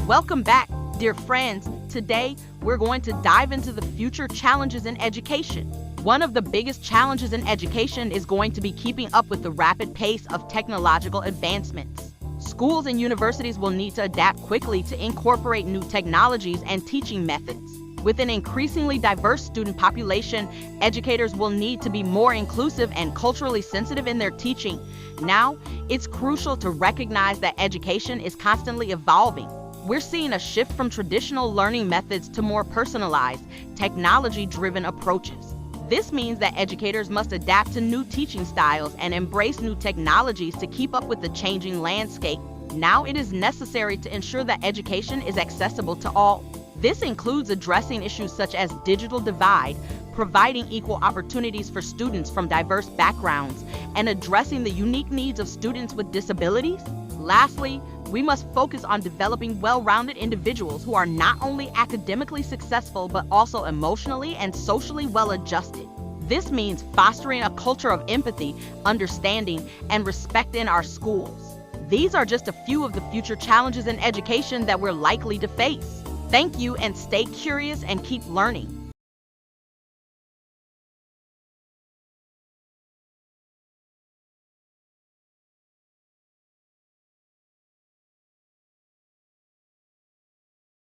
Welcome back, dear friends. Today, we're going to dive into the future challenges in education. One of the biggest challenges in education is going to be keeping up with the rapid pace of technological advancements. Schools and universities will need to adapt quickly to incorporate new technologies and teaching methods. With an increasingly diverse student population, educators will need to be more inclusive and culturally sensitive in their teaching. Now, it's crucial to recognize that education is constantly evolving. We're seeing a shift from traditional learning methods to more personalized, technology-driven approaches. This means that educators must adapt to new teaching styles and embrace new technologies to keep up with the changing landscape. Now it is necessary to ensure that education is accessible to all. This includes addressing issues such as digital divide, providing equal opportunities for students from diverse backgrounds, and addressing the unique needs of students with disabilities. Lastly, we must focus on developing well-rounded individuals who are not only academically successful but also emotionally and socially well-adjusted. This means fostering a culture of empathy, understanding, and respect in our schools. These are just a few of the future challenges in education that we're likely to face. Thank you, and stay curious and keep learning.